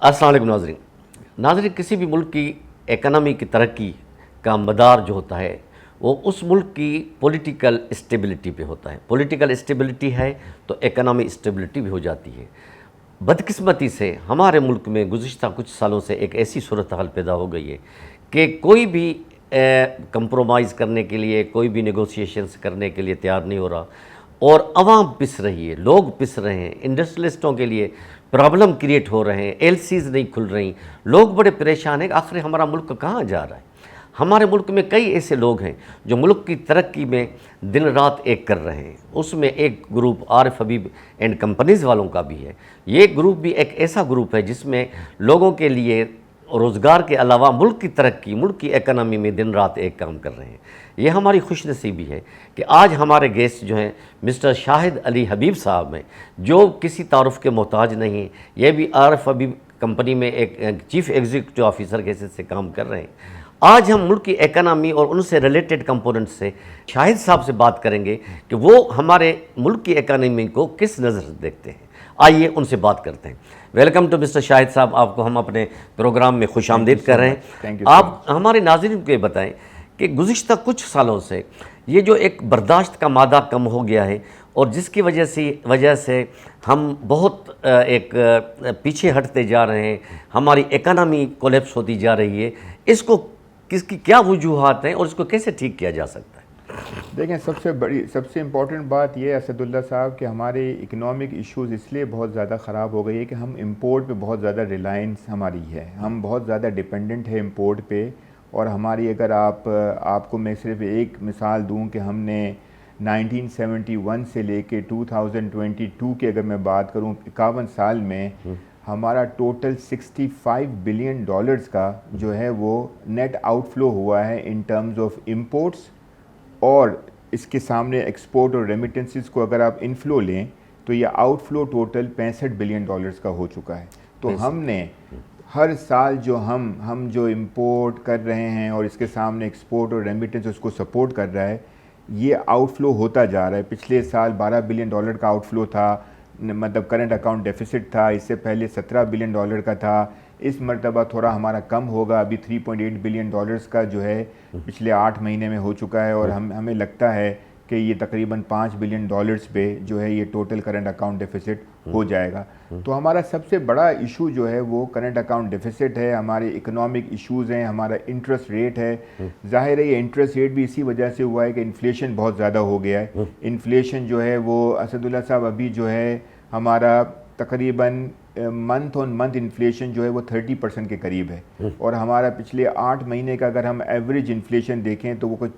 अस्सलाम वालेकुम नाज़रीन। नाज़रीन, किसी भी मुल्क की इकनॉमी की तरक्की का मदार जो होता है वो उस मुल्क की पॉलिटिकल स्टेबिलिटी पे होता है। पॉलिटिकल स्टेबिलिटी है तो इकनॉमी स्टेबिलिटी भी हो जाती है। बदकिस्मती से हमारे मुल्क में गुज़िश्ता कुछ सालों से एक ऐसी सूरत हाल पैदा हो गई है कि कोई भी कंप्रोमाइज़ करने के लिए, कोई भी नेगोशिएशंस करने के लिए तैयार नहीं हो रहा और अवाम पिस रही है, लोग पिस रहे हैं, इंडस्ट्रियलिस्टों के लिए प्रॉब्लम क्रिएट हो रहे हैं, एलसीज नहीं खुल रही, लोग बड़े परेशान हैं कि आखिर हमारा मुल्क कहाँ जा रहा है। हमारे मुल्क में कई ऐसे लोग हैं जो मुल्क की तरक्की में दिन रात एक कर रहे हैं। उसमें एक group Arif Habib and companies वालों का भी है। ये ग्रुप भी एक ऐसा ग्रुप है जिसमें लोगों के लिए रोज़गार के अलावा मुल्क की तरक्की, मुल्क की इकनॉमी में दिन रात एक काम कर रहे हैं। ये हमारी खुशनसीबी है कि आज हमारे गेस्ट जो हैं मिस्टर शाहिद अली हबीब साहब हैं, जो किसी तारुफ के मोहताज नहीं हैं। ये भी आरिफ हबीब कंपनी में एक चीफ़ एग्जीक्यूटिव ऑफिसर के हैसियत से काम कर रहे हैं। आज हम मुल्क की इकनॉमी और उनसे रिलेटेड कंपोनेंट से शाहिद साहब से बात करेंगे कि वो हमारे मुल्क की इकनॉमी को किस नज़र से देखते हैं। आइए उनसे बात करते हैं। वेलकम टू मिस्टर शाहिद साहब, आपको हम अपने प्रोग्राम में खुश आमदीद कर रहे हैं। आप हमारे नाज़रीन को ये बताएं कि गुज़िश्ता कुछ सालों से ये जो एक बर्दाश्त का मादा कम हो गया है और जिसकी वजह से हम बहुत एक पीछे हटते जा रहे हैं, हमारी इकनॉमी कोलैप्स होती जा रही है, इसको किसकी क्या वजूहात हैं और इसको कैसे ठीक किया जा सकता है? देखें, सबसे इम्पॉर्टेंट बात यह है असदुल्ला साहब कि हमारे इकोनॉमिक इश्यूज़ इसलिए बहुत ज़्यादा ख़राब हो गई है कि हम इंपोर्ट पे बहुत ज़्यादा रिलायंस हमारी है, हम बहुत ज़्यादा डिपेंडेंट है इंपोर्ट पे। और हमारी अगर आपको मैं सिर्फ एक मिसाल दूं कि हमने 1971 से लेके 2022 की अगर मैं बात करूं 51 साल में हमारा टोटल 65 बिलियन डॉलर्स का जो है वो नेट आउटफ्लो हुआ है इन टर्म्स ऑफ इंपोर्ट्स। और इसके सामने एक्सपोर्ट और रेमिटेंसेस को अगर आप इनफ्लो लें तो ये आउटफ्लो टोटल 65 बिलियन डॉलर्स का हो चुका है। तो हमने हर साल जो हम जो इंपोर्ट कर रहे हैं और इसके सामने एक्सपोर्ट और रेमिटेंस उसको सपोर्ट कर रहा है, ये आउटफ्लो होता जा रहा है। पिछले साल 12 बिलियन डॉलर का आउटफ्लो था, मतलब करंट अकाउंट डेफिसिट था। इससे पहले 17 बिलियन डॉलर का था। इस मरतबा थोड़ा हमारा कम होगा, अभी 3.8 बिलियन डॉलर्स का जो है पिछले 8 महीने में हो चुका है। और हमें लगता है कि ये तकरीबन 5 बिलियन डॉलर्स पे जो है ये टोटल करंट अकाउंट डेफिसिट हो जाएगा। तो हमारा सबसे बड़ा इशू जो है वो करंट अकाउंट डेफिसिट है, हमारे इकोनॉमिक इश्यूज़ हैं, हमारा इंटरेस्ट रेट है। ज़ाहिर है ये इंटरेस्ट रेट भी इसी वजह से हुआ है कि इन्फ्लेशन बहुत ज़्यादा हो गया है। इन्फ्लेशन जो है वो असदुल्ला साहब अभी जो है हमारा तकरीबन मंथ ऑन मंथ इन्फ्लेशन जो है वो 30% के करीब है। और हमारा पिछले 8 महीने का अगर हम एवरेज इन्फ्लेशन देखें तो वो कुछ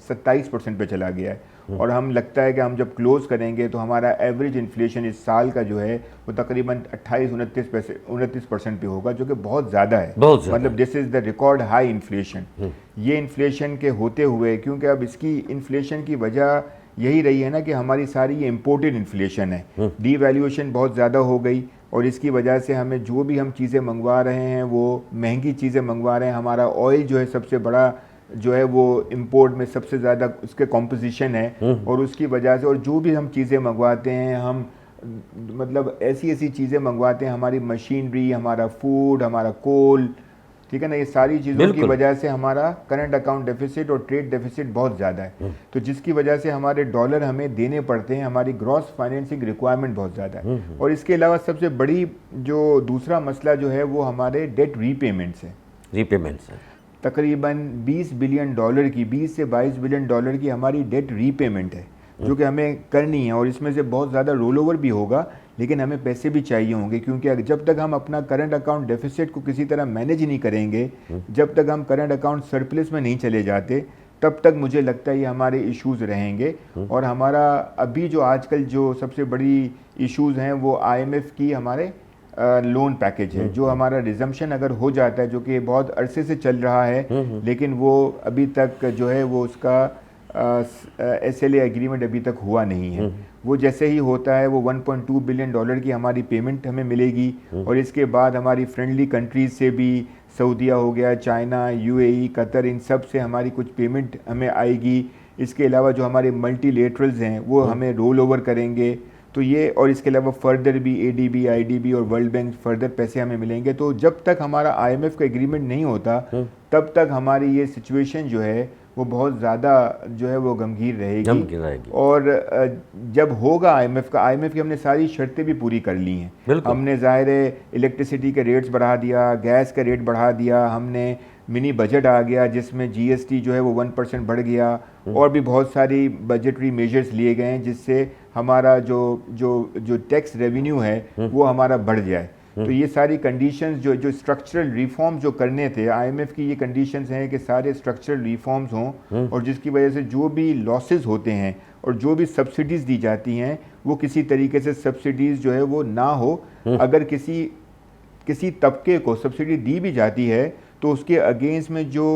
27% पे चला गया है। और हम लगता है कि हम जब क्लोज़ करेंगे तो हमारा एवरेज इन्फ्लेशन इस साल का जो है वो तकरीबन 28-29% पे होगा, जो कि बहुत ज़्यादा है। मतलब this is the record high inflation. ये इन्फ्लेशन के होते हुए, क्योंकि अब इसकी इन्फ्लेशन की वजह यही रही है ना कि हमारी सारी ये इम्पोर्टेड इन्फ्लेशन है। डीवैल्यूएशन बहुत ज़्यादा हो गई और इसकी वजह से हमें जो भी हम चीज़ें मंगवा रहे हैं वो महंगी चीज़ें मंगवा रहे हैं। हमारा ऑयल जो है सबसे बड़ा जो है वो इंपोर्ट में सबसे ज़्यादा उसके कॉम्पोजिशन है। और उसकी वजह से और जो भी हम चीज़ें मंगवाते हैं हम मतलब ऐसी चीज़ें मंगवाते हैं, हमारी मशीनरी, हमारा फूड, हमारा कोल, ठीक है ना, ये सारी चीज़ों की वजह से हमारा करंट अकाउंट डेफिसिट और ट्रेड डेफिसिट बहुत ज़्यादा है। तो जिसकी वजह से हमारे डॉलर हमें देने पड़ते हैं, हमारी ग्रॉस फाइनेंसिंग रिक्वायरमेंट बहुत ज़्यादा है। और इसके अलावा सबसे बड़ी जो दूसरा मसला जो है वो हमारे डेट रीपेमेंट्स है। तकरीबन 20 बिलियन डॉलर की, 20 से 22 बिलियन डॉलर की हमारी डेट रीपेमेंट है जो कि हमें करनी है। और इसमें से बहुत ज़्यादा रोल ओवर भी होगा, लेकिन हमें पैसे भी चाहिए होंगे, क्योंकि जब तक हम अपना करंट अकाउंट डेफिसिट को किसी तरह मैनेज नहीं करेंगे, जब तक हम करंट अकाउंट सरप्लस में नहीं चले जाते, तब तक मुझे लगता है ये हमारे इश्यूज़ रहेंगे। और हमारा अभी जो आजकल जो सबसे बड़ी इश्यूज़ हैं वो IMF की हमारे लोन पैकेज है, जो हमारा रिजम्पशन अगर हो जाता है, जो कि बहुत अरसे से चल रहा है, लेकिन वो अभी तक जो है वो उसका SLA एग्रीमेंट अभी तक हुआ नहीं है। वो जैसे ही होता है वो 1.2 बिलियन डॉलर की हमारी पेमेंट हमें मिलेगी। और इसके बाद हमारी फ्रेंडली कंट्रीज से भी, सऊदीया हो गया, चाइना, UAE, कतर, इन सब से हमारी कुछ पेमेंट हमें आएगी। इसके अलावा जो हमारे मल्टीलेटरल्स हैं वो हमें रोल ओवर करेंगे। तो ये और इसके अलावा फर्दर भी ADB, IDB और वर्ल्ड बैंक फर्दर पैसे हमें मिलेंगे। तो जब तक हमारा IMF का एग्रीमेंट नहीं होता तब तक हमारी ये सिचुएशन जो है वो बहुत ज़्यादा जो है वो गंभीर रहेगी। और जब होगा IMF की हमने सारी शर्तें भी पूरी कर ली हैं। हमने ज़ाहिर है इलेक्ट्रिसिटी के रेट्स बढ़ा दिया, गैस का रेट बढ़ा दिया, हमने मिनी बजट आ गया जिसमें GST जो है वो 1% बढ़ गया, और भी बहुत सारी बजटरी मेजर्स लिए गए हैं जिससे हमारा जो टैक्स रेवेन्यू है वो हमारा बढ़ जाए। तो ये सारी कंडीशंस जो स्ट्रक्चरल रिफॉर्म्स जो करने थे, IMF की ये कंडीशंस हैं कि सारे स्ट्रक्चरल रिफॉर्म्स हों, और जिसकी वजह से जो भी लॉसेस होते हैं और जो भी सब्सिडीज़ दी जाती हैं वो किसी तरीके से सब्सिडीज़ जो है वो ना हो। अगर किसी तबके को सब्सिडी दी भी जाती है तो उसके अगेंस्ट में जो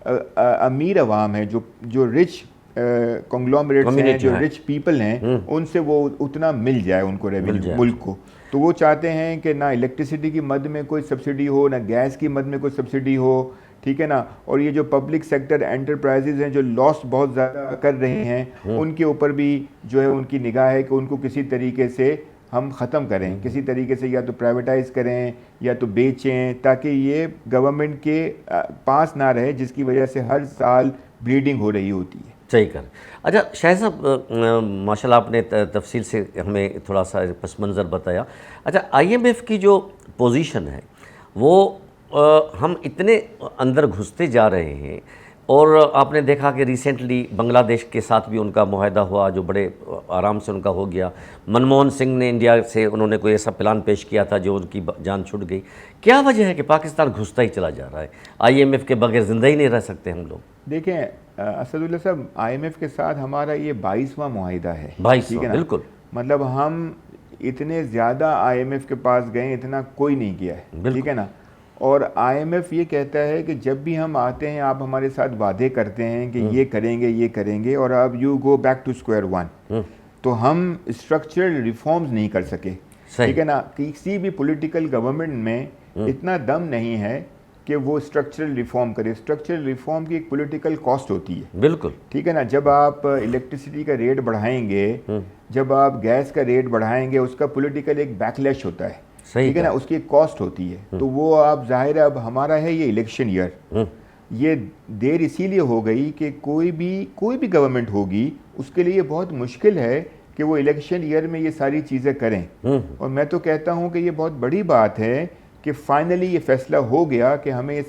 अमीर अवाम है, जो रिच कॉन्ग्लोमरेट्स हैं, जो रिच पीपल हैं, उनसे वो उतना मिल जाए उनको रेवेन्यू मुल्क को। तो वो चाहते हैं कि ना इलेक्ट्रिसिटी की मद में कोई सब्सिडी हो, ना गैस की मद में कोई सब्सिडी हो, ठीक है ना। और ये जो पब्लिक सेक्टर एंटरप्राइजेज हैं जो लॉस बहुत ज़्यादा कर रहे हैं, उनके ऊपर भी जो है उनकी निगाह है कि उनको किसी तरीके से हम ख़त्म करें, किसी तरीके से या तो प्राइवेटाइज़ करें या तो बेचें, ताकि ये गवर्नमेंट के पास ना रहे, जिसकी वजह से हर साल ब्लीडिंग हो रही होती है। सही कर। अच्छा शाहिद साहब, माशाल्लाह आपने तफसील से हमें थोड़ा सा पस मंज़र बताया। अच्छा IMF की जो पोजीशन है वो हम इतने अंदर घुसते जा रहे हैं, और आपने देखा कि रिसेंटली बांग्लादेश के साथ भी उनका मुआहदा हुआ जो बड़े आराम से उनका हो गया। मनमोहन सिंह ने इंडिया से उन्होंने कोई ऐसा प्लान पेश किया था जो उनकी जान छूट गई। क्या वजह है कि पाकिस्तान घुसता ही चला जा रहा है? IMF के बगैर ज़िंदा ही नहीं रह सकते हम लोग। देखें असदुल्ला साहब, IMF के साथ हमारा ये 22वां मुआहिदा है। 22वां, बिल्कुल। मतलब हम इतने ज़्यादा IMF के पास गए, इतना कोई नहीं किया है, ठीक है ना। और IMF ये कहता है कि जब भी हम आते हैं आप हमारे साथ वादे करते हैं कि ये करेंगे, और अब you go back to square one. तो हम स्ट्रक्चरल रिफॉर्म्स नहीं कर सके, ठीक है ना। किसी भी पॉलिटिकल गवर्नमेंट में इतना दम नहीं है कि वो स्ट्रक्चरल रिफॉर्म करे। स्ट्रक्चरल रिफॉर्म की एक पॉलिटिकल कॉस्ट होती है, बिल्कुल, ठीक है ना। जब आप इलेक्ट्रिसिटी का रेट बढ़ाएंगे, जब आप गैस का रेट बढ़ाएंगे, उसका पॉलिटिकल एक बैकलैश होता है, ठीक है ना, उसकी एक कॉस्ट होती है। तो वो आप जाहिर है, अब हमारा है ये इलेक्शन ईयर, ये देर इसीलिए हो गई कि कोई भी गवर्नमेंट होगी उसके लिए बहुत मुश्किल है कि वो इलेक्शन ईयर में ये सारी चीज़ें करें। और मैं तो कहता हूँ कि ये बहुत बड़ी बात है कि फाइनली ये फैसला हो गया कि हमें ये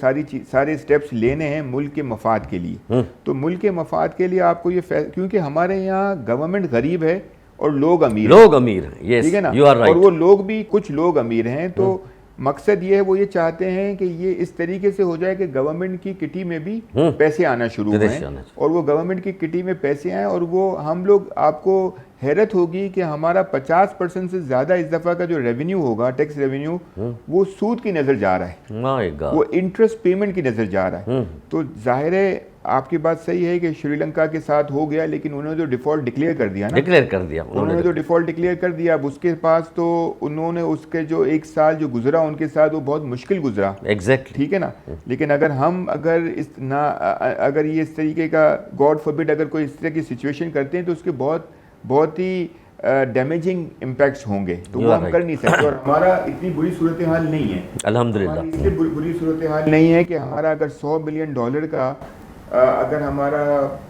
सारे स्टेप्स लेने हैं मुल्क के मफाद के लिए। तो मुल्क के मफाद के लिए आपको ये क्योंकि हमारे यहाँ गवर्नमेंट गरीब है और लोग अमीर हैं, ठीक है ना। और वो लोग भी, कुछ लोग अमीर हैं, तो मकसद ये है, वो ये चाहते हैं कि ये इस तरीके से हो जाए कि गवर्नमेंट की किटी में भी पैसे आना शुरू हों, और वो गवर्नमेंट की किटी में पैसे आए, और वो हम लोग, आपको हैरत होगी कि हमारा 50% से ज़्यादा इस दफ़ा का जो रेवेन्यू होगा, टैक्स रेवेन्यू, वो सूद की नज़र जा रहा है, वो इंटरेस्ट पेमेंट की नज़र जा रहा है। तो जाहिर है आपकी बात सही है कि श्रीलंका के साथ हो गया, लेकिन उन्होंने जो डिफ़ॉल्ट डिक्लेयर कर दिया ना, उन्होंने जो डिफ़ॉल्ट डिक्लेयर कर दिया, अब उसके पास तो उन्होंने उसके जो एक साल जो गुजरा उनके साथ वो बहुत मुश्किल गुजरा, एग्जैक्टली, ठीक है ना। लेकिन अगर ये इस तरीके का, गॉड फॉरबिड, अगर कोई इस तरह की सिचुएशन करते हैं तो उसके बहुत ही डैमेजिंग इम्पैक्ट्स होंगे। तो वो हम कर नहीं सकते, और हमारा इतनी बुरी सूरत हाल नहीं है, अल्हम्दुलिल्लाह। इसलिए बुरी सूरत हाल नहीं है कि हमारा अगर $100 बिलियन का अगर हमारा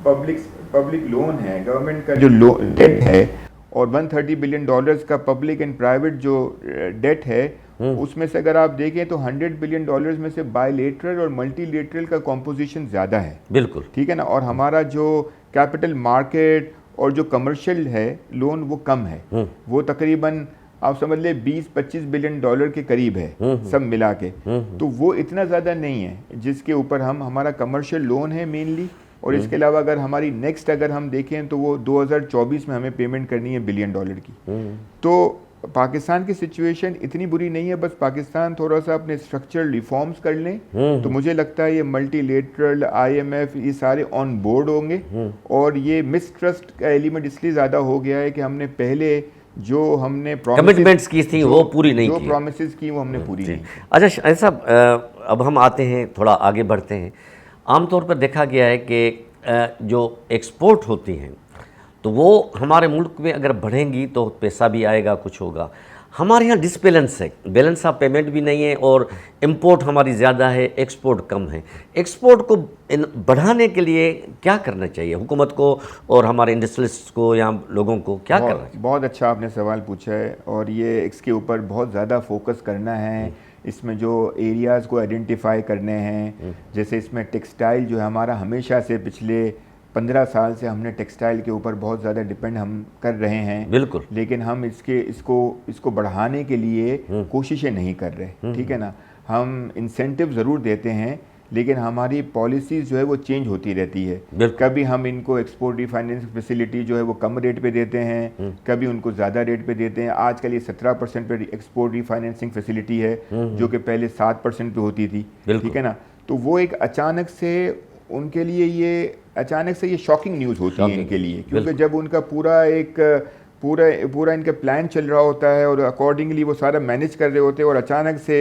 पब्लिक लोन है, गवर्नमेंट का जो डेट है, और $130 बिलियन का पब्लिक एंड प्राइवेट जो डेट है, उसमें से अगर आप देखें तो $100 बिलियन में से बायलेटरल और मल्टीलेटरल का कॉम्पोजिशन ज़्यादा है, बिल्कुल, ठीक है ना। और हमारा जो कैपिटल मार्केट और जो कमर्शियल है लोन वो कम है, वो तकरीबन आप समझ ले $20-25 बिलियन के करीब है सब मिला के। तो वो इतना ज़्यादा नहीं है जिसके ऊपर हमारा कमर्शियल लोन है मेनली। और इसके अलावा अगर हमारी नेक्स्ट अगर हम देखें तो वो 2024 में हमें पेमेंट करनी है $1 बिलियन की। तो पाकिस्तान की सिचुएशन इतनी बुरी नहीं है, बस पाकिस्तान थोड़ा सा अपने स्ट्रक्चरल रिफॉर्म्स कर लें तो मुझे लगता है ये मल्टीलेटरल, IMF, ये सारे ऑन बोर्ड होंगे। और ये मिसट्रस्ट का एलिमेंट इसलिए ज़्यादा हो गया है कि हमने पहले जो हमने कमिटमेंट्स की थी वो पूरी नहीं की, जो प्रॉमिसेस की वो हमने पूरी नहीं। अच्छा ऐसा, अब हम आते हैं, थोड़ा आगे बढ़ते हैं। आमतौर पर देखा गया है कि जो एक्सपोर्ट होती हैं तो वो हमारे मुल्क में अगर बढ़ेंगी तो पैसा भी आएगा, कुछ होगा। हमारे यहाँ डिसबैलेंस है, बैलेंस ऑफ पेमेंट भी नहीं है और इंपोर्ट हमारी ज़्यादा है, एक्सपोर्ट कम है। एक्सपोर्ट को बढ़ाने के लिए क्या करना चाहिए हुकूमत को और हमारे इंडस्ट्रियलिस्ट को या लोगों को, क्या करना चाहिए? बहुत अच्छा आपने सवाल पूछा है और ये इसके ऊपर बहुत ज़्यादा फोकस करना है। इसमें जो एरियाज़ को आइडेंटिफाई करने हैं, जैसे इसमें टेक्सटाइल जो है हमारा हमेशा से पिछले 15 साल से हमने टेक्सटाइल के ऊपर बहुत ज़्यादा डिपेंड हम कर रहे हैं। बिल्कुल। लेकिन हम इसको बढ़ाने के लिए कोशिशें नहीं कर रहे, ठीक है ना। हम इंसेंटिव ज़रूर देते हैं लेकिन हमारी पॉलिसीज़ जो है वो चेंज होती रहती है। कभी हम इनको एक्सपोर्ट रिफाइनेंसिंग फैसिलिटी जो है वो कम रेट पे देते हैं, कभी उनको ज़्यादा रेट पे देते हैं। आजकल ये 17% पे एक्सपोर्ट रिफाइनेंसिंग फैसिलिटी है जो कि पहले 7% पे होती थी, ठीक है ना। तो वो एक अचानक से उनके लिए ये शॉकिंग न्यूज़ होती है इनके लिए, क्योंकि जब उनका पूरा इनका प्लान चल रहा होता है और अकॉर्डिंगली वो सारा मैनेज कर रहे होते हैं और अचानक से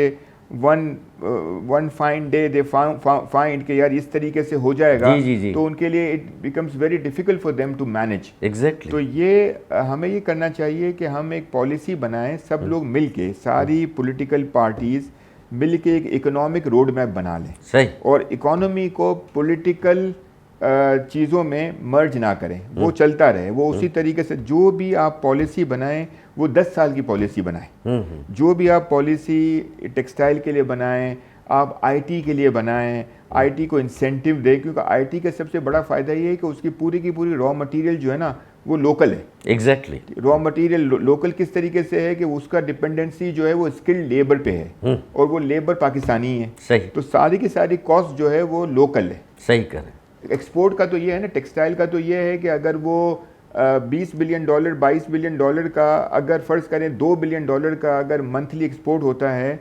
one fine day they find कि यार इस तरीके से हो जाएगा। जी। तो उनके लिए it becomes very difficult for them to manage. Exactly. तो ये हमें ये करना चाहिए कि हम एक पॉलिसी बनाएं, सब लोग मिलके, सारी पॉलिटिकल पार्टीज मिलके एक इकोनॉमिक रोड मैप बना लें। सही। और इकोनॉमी को पॉलिटिकल चीज़ों में मर्ज ना करें, वो चलता रहे। वो उसी तरीके से जो भी आप पॉलिसी बनाएं वो 10 साल की पॉलिसी बनाएं। जो भी आप पॉलिसी टेक्सटाइल के लिए बनाएं, आप आईटी के लिए बनाएं, आईटी को इंसेंटिव दें, क्योंकि आईटी का सबसे बड़ा फ़ायदा ये है कि उसकी पूरी की पूरी रॉ मटेरियल जो है ना वो लोकल है। एग्जैक्टली। रॉ मटेरियल लोकल किस तरीके से है कि उसका डिपेंडेंसी जो है वो स्किल्ड लेबर पे है और वो लेबर पाकिस्तानी है। सही। तो सारी की सारी कॉस्ट जो है वो लोकल है। सही करें। एक्सपोर्ट का तो ये है ना, टेक्सटाइल का तो ये है कि अगर वो $20 बिलियन 22 बिलियन डॉलर का, अगर फर्ज करें $2 बिलियन का अगर मंथली एक्सपोर्ट होता है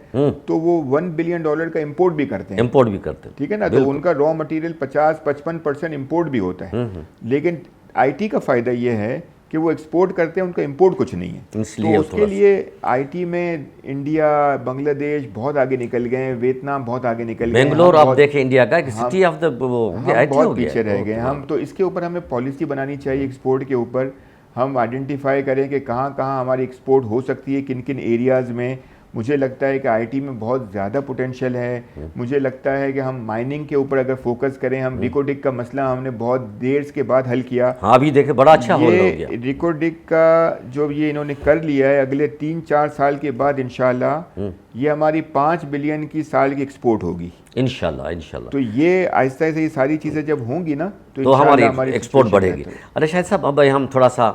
तो वो $1 बिलियन का इंपोर्ट भी करते हैं। ठीक है ना। तो उनका रॉ मटेरियल 50-55% इंपोर्ट भी होता है। लेकिन आईटी का फायदा ये है कि वो एक्सपोर्ट करते हैं, उनका इंपोर्ट कुछ नहीं है। तो उसके लिए आईटी में इंडिया, बांग्लादेश बहुत आगे निकल गए हैं, वियतनाम बहुत आगे निकल गए। बेंगलोर आप देखें, इंडिया का सिटी ऑफ द बहुत पीछे रह गए हम। तो इसके ऊपर हमें पॉलिसी बनानी चाहिए। एक्सपोर्ट के ऊपर हम आइडेंटिफाई करें कि कहाँ कहाँ हमारी एक्सपोर्ट हो सकती है, किन किन एरियाज़ में। मुझे लगता है कि आईटी में बहुत ज़्यादा पोटेंशियल है। मुझे लगता है कि हम माइनिंग के ऊपर अगर फोकस करें, हम रिकोडिक का मसला हमने बहुत देर के बाद हल किया। हाँ, अभी देखे बड़ा अच्छा हो गया। रिकोडिक का जो ये इन्होंने कर लिया है, अगले 3-4 साल के बाद इंशाल्लाह ये हमारी 5 बिलियन की साल की एक्सपोर्ट होगी इंशाल्लाह। तो ये आहिस्ता से ये सारी चीज़ें जब होंगी ना तो हमारी एक्सपोर्ट बढ़ेगी। अरे शायद साहब, अब हम थोड़ा सा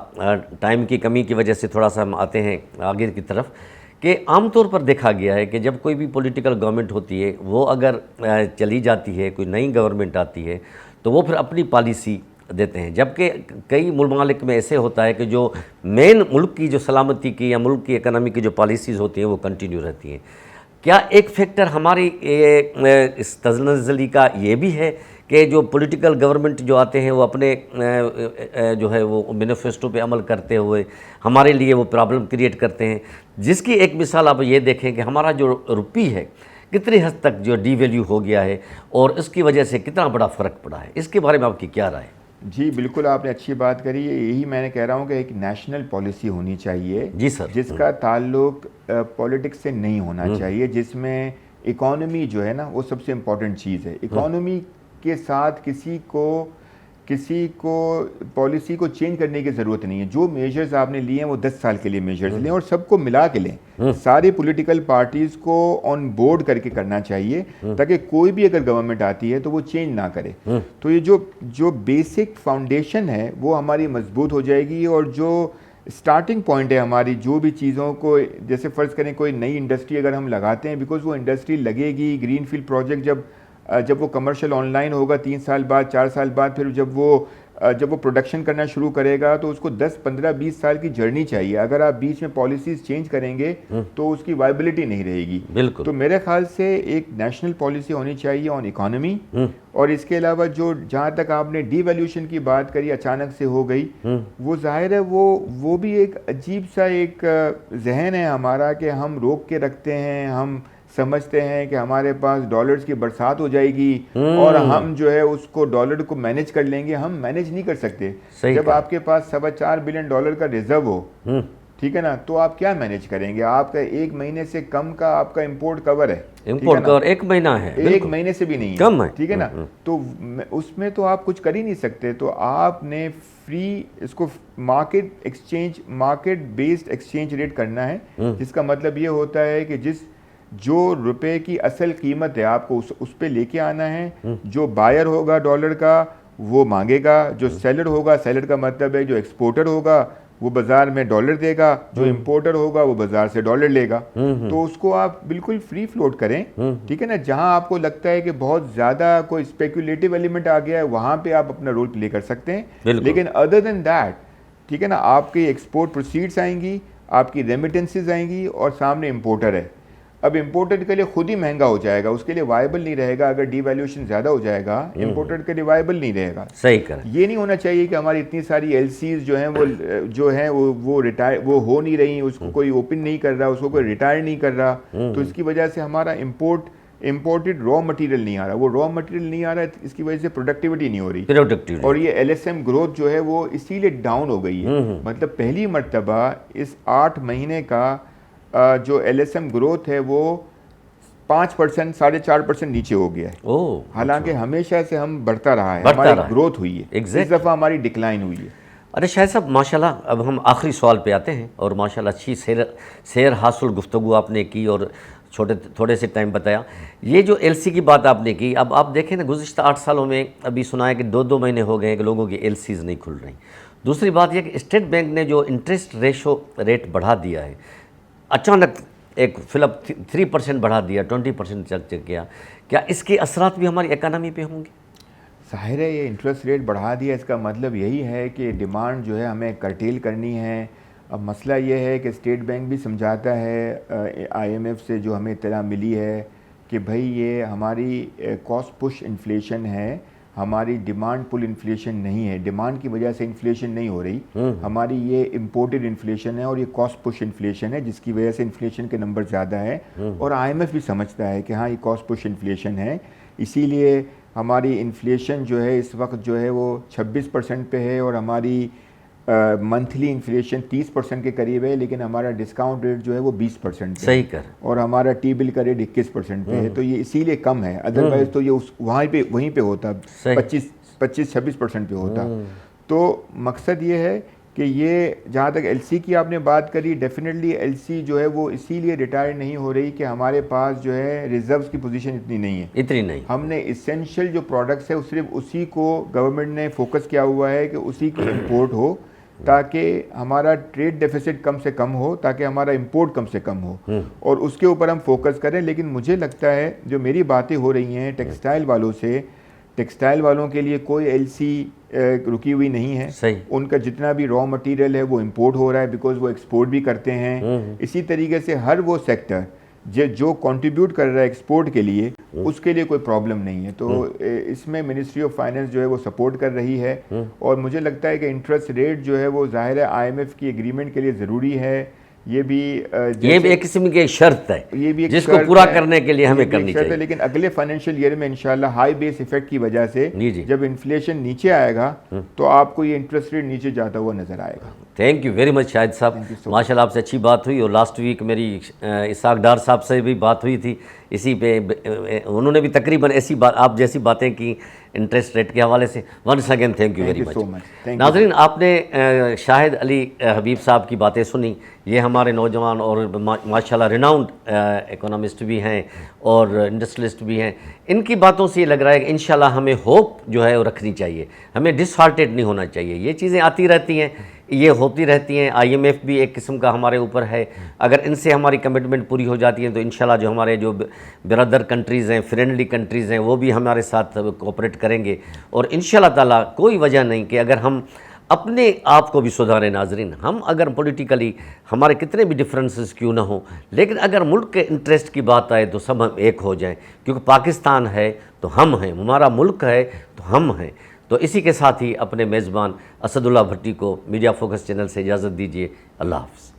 टाइम की कमी की वजह से थोड़ा सा हम आते हैं आगे की तरफ कि आमतौर पर देखा गया है कि जब कोई भी पॉलिटिकल गवर्नमेंट होती है, वो अगर चली जाती है, कोई नई गवर्नमेंट आती है, तो वो फिर अपनी पॉलिसी देते हैं। जबकि कई मुल्क में ऐसे होता है कि जो मेन मुल्क की जो सलामती की या मुल्क की इकनॉमी की जो पॉलिसीज़ होती हैं वो कंटिन्यू रहती हैं। क्या एक फैक्टर हमारी इस तजनज़ली का ये भी है कि जो पॉलिटिकल गवर्नमेंट जो आते हैं वो अपने जो है वो मैनिफेस्टो पे अमल करते हुए हमारे लिए वो प्रॉब्लम क्रिएट करते हैं? जिसकी एक मिसाल आप ये देखें कि हमारा जो रुपी है कितनी हद तक जो डीवैल्यू हो गया है और इसकी वजह से कितना बड़ा फ़र्क पड़ा है, इसके बारे में आपकी क्या राय है? जी बिल्कुल, आपने अच्छी बात करी है। यही मैंने कह रहा हूँ कि एक नेशनल पॉलिसी होनी चाहिए। जी सर। जिसका ताल्लुक पॉलिटिक्स से नहीं होना चाहिए, जिसमें इकॉनमी जो है ना वो सबसे इम्पोर्टेंट चीज़ है। इकॉनमी के साथ किसी को पॉलिसी को चेंज करने की ज़रूरत नहीं है। जो मेजर्स आपने लिए हैं वो 10 साल के लिए मेजर्स लें और सबको मिला के लें। सारी पॉलिटिकल पार्टीज़ को ऑन बोर्ड करके करना चाहिए ताकि कोई भी अगर गवर्नमेंट आती है तो वो चेंज ना करे। तो ये जो बेसिक फाउंडेशन है वो हमारी मजबूत हो जाएगी। और जो स्टार्टिंग पॉइंट है हमारी, जो भी चीज़ों को, जैसे फ़र्ज़ करें कोई नई इंडस्ट्री अगर हम लगाते हैं, बिकॉज वो इंडस्ट्री लगेगी, ग्रीन फील्ड प्रोजेक्ट जब वो कमर्शियल ऑनलाइन होगा 3 साल बाद, 4 साल बाद, फिर जब वो प्रोडक्शन करना शुरू करेगा तो उसको 10, 15, 20 साल की जर्नी चाहिए। अगर आप बीच में पॉलिसीज़ चेंज करेंगे तो उसकी वायबिलिटी नहीं रहेगी। बिल्कुल। तो मेरे ख्याल से एक नेशनल पॉलिसी होनी चाहिए ऑन इकोनॉमी। और इसके अलावा जो जहाँ तक आपने डीवैल्यूएशन की बात करी, अचानक से हो गई, वो जाहिर है वो भी एक अजीब सा एक जहन है हमारा कि हम रोक के रखते हैं, हम समझते हैं कि हमारे पास डॉलर्स की बरसात हो जाएगी और हम जो है उसको डॉलर को मैनेज कर लेंगे। हम मैनेज नहीं कर सकते। जब आपके पास $4.25 बिलियन का रिजर्व हो, ठीक है ना, तो आप क्या मैनेज करेंगे? आपका 1 महीने से कम का आपका इंपोर्ट कवर है, इंपोर्ट कवर 1 महीना है, 1 महीने से भी नहीं है, कम है, ठीक है ना। तो उसमें तो आप कुछ कर ही नहीं सकते। तो आपने फ्री इसको मार्केट बेस्ड एक्सचेंज रेट करना है, जिसका मतलब ये होता है कि जो रुपए की असल कीमत है आपको उस पे लेके आना है। जो बायर होगा डॉलर का वो मांगेगा, जो सेलर होगा, सेलर का मतलब है जो एक्सपोर्टर होगा वो बाजार में डॉलर देगा, जो इंपोर्टर होगा वो बाजार से डॉलर लेगा। तो उसको आप बिल्कुल फ्री फ्लोट करें, ठीक है ना। जहां आपको लगता है कि बहुत ज्यादा कोई स्पेकुलेटिव एलिमेंट आ गया है वहां पे आप अपना रोल प्ले कर सकते हैं, लेकिन अदर देन दैट, ठीक है ना, आपकी एक्सपोर्ट प्रोसीड्स आएंगी, आपकी रेमिटेंसेज आएंगी और सामने इंपोर्टर है। अब इंपोर्टर के लिए खुद ही महंगा हो जाएगा, उसके लिए वायबल नहीं रहेगा। अगर डिवैल्यूएशन ज़्यादा हो जाएगा इंपोर्टर के लिए वायबल नहीं रहेगा। सही कर, ये नहीं होना चाहिए कि हमारी इतनी सारी एलसीज जो हैं वो रिटायर वो हो नहीं रही, उसको कोई ओपन नहीं कर रहा, उसको कोई रिटायर नहीं कर रहा। तो इसकी वजह से हमारा इम्पोर्टेड रॉ मटेरियल नहीं आ रहा। वो रॉ मटेरियल नहीं आ रहा है, इसकी वजह से प्रोडक्टिविटी नहीं हो रही। और ये एलएसएम ग्रोथ जो है वो इसीलिए डाउन हो गई है। मतलब पहली मर्तबा इस 8 महीने का जो एलएसएम ग्रोथ है वो 5%, 4.5% नीचे हो गया है। हालांकि हमेशा से हम बढ़ता रहा है, हमारी ग्रोथ हुई है। इस दफ़ा हमारी डिक्लाइन हुई है। अरे शायद साहब माशाल्लाह, अब हम आखिरी सवाल पे आते हैं। और माशाल्लाह अच्छी सैर हासिल गुफ्तगू आपने की और थोड़े से टाइम बताया। ये जो एलसी की बात आपने की, अब आप देखें ना, गुज़िश्ता 8 सालों में अभी सुना है कि 2-2 महीने हो गए कि लोगों की एलसीज नहीं खुल रही। दूसरी बात यह कि स्टेट बैंक ने जो इंटरेस्ट रेट बढ़ा दिया है, अचानक एक फिलअप 3% बढ़ा दिया, 20% चल गया, क्या इसके असरात भी हमारी इकानमी पे होंगे? जाहिर है ये इंटरेस्ट रेट बढ़ा दिया, इसका मतलब यही है कि डिमांड जो है हमें कर्टेल करनी है। अब मसला ये है कि स्टेट बैंक भी समझाता है IMF से जो हमें इत्तला मिली है कि भाई ये हमारी कॉस्ट पुश इन्फ्लेशन है, हमारी डिमांड पुल इन्फ्लेशन नहीं है। डिमांड की वजह से इन्फ्लेशन नहीं हो रही, हमारी ये इम्पोर्टेड इन्फ्लेशन है और ये कॉस्ट पुश इन्फ्लेशन है, जिसकी वजह से इन्फ्लेशन के नंबर ज़्यादा है। और IMF भी समझता है कि हाँ ये कॉस्ट पुश इन्फ्लेशन है, इसीलिए हमारी इन्फ्लेशन जो है इस वक्त जो है वो 26% पे है और हमारी मंथली इन्फ्लेशन 30% के करीब है, लेकिन हमारा डिस्काउंट रेट जो है वो 20% पे सही कर, और हमारा टी बिल का रेट 21% पे है। तो ये इसीलिए कम है, अदरवाइज तो ये वहीं पे होता 25-26% पे होता। तो मकसद ये है कि ये जहाँ तक एलसी की आपने बात करी, डेफिनेटली एलसी जो है वो इसीलिए रिटायर नहीं हो रही कि हमारे पास जो है रिजर्व्स की पोजीशन इतनी नहीं है। हमने इसेंशियल जो प्रोडक्ट्स है सिर्फ उसी को गवर्नमेंट ने फोकस किया हुआ है कि उसी की इंपोर्ट हो, ताकि हमारा ट्रेड डेफिसिट कम से कम हो, ताकि हमारा इंपोर्ट कम से कम हो, और उसके ऊपर हम फोकस करें। लेकिन मुझे लगता है जो मेरी बातें हो रही हैं टेक्सटाइल वालों से, टेक्सटाइल वालों के लिए कोई एलसी रुकी हुई नहीं है। सही। उनका जितना भी रॉ मटेरियल है वो इंपोर्ट हो रहा है, बिकॉज वो एक्सपोर्ट भी करते हैं। इसी तरीके से हर वो सेक्टर जो कंट्रीब्यूट कर रहा है एक्सपोर्ट के लिए, उसके लिए कोई प्रॉब्लम नहीं है। तो इसमें मिनिस्ट्री ऑफ फाइनेंस जो है वो सपोर्ट कर रही है। और मुझे लगता है कि इंटरेस्ट रेट जो है वो जाहिर है IMF की एग्रीमेंट के लिए ज़रूरी है। ये भी एक किस्म की शर्त है, ये भी जिसको पूरा करने के लिए हमें करनी चाहिए। लेकिन अगले फाइनेंशियल ईयर में इंशाल्लाह हाई बेस इफेक्ट की वजह से जब इन्फ्लेशन नीचे आएगा तो आपको ये इंटरेस्ट रेट नीचे जाता हुआ नजर आएगा। Thank you very much Shahid साहब, माशाल्लाह आपसे अच्छी बात हुई। और लास्ट वीक मेरी इसाक डार साहब से भी बात हुई थी इसी पे, उन्होंने भी तकरीबन ऐसी बात आप जैसी बातें की इंटरेस्ट रेट के हवाले से। Once again thank you very much. नाज़रीन, आपने शाहिद अली हबीब साहब की बातें सुनी। ये हमारे नौजवान और माशाल्लाह रिनाउंड इकोनॉमिस्ट भी हैं और इंडस्ट्रियलिस्ट भी हैं। इनकी बातों से ये लग रहा है कि इंशाल्लाह हमें होप जो है वो रखनी चाहिए, हमें डिसहार्टेड नहीं होना चाहिए। ये चीज़ें आती रहती हैं, ये होती रहती हैं। IMF भी एक किस्म का हमारे ऊपर है, अगर इनसे हमारी कमिटमेंट पूरी हो जाती है तो इंशाल्लाह जो हमारे जो ब्रदर कंट्रीज़ हैं, फ्रेंडली कंट्रीज़ हैं, वो भी हमारे साथ कोऑपरेट करेंगे। और इंशाल्लाह ताला कोई वजह नहीं कि अगर हम अपने आप को भी सुधारें। नाजरीन, हम अगर पॉलिटिकली हमारे कितने भी डिफरेंसेस क्यों ना हो, लेकिन अगर मुल्क के इंटरेस्ट की बात आए तो सब हम एक हो जाएं, क्योंकि पाकिस्तान है तो हम हैं, हमारा मुल्क है तो हम हैं। तो इसी के साथ ही अपने मेज़बान असदुल्ला भट्टी को मीडिया फोकस चैनल से इजाज़त दीजिए। अल्लाह हाफ़िज़।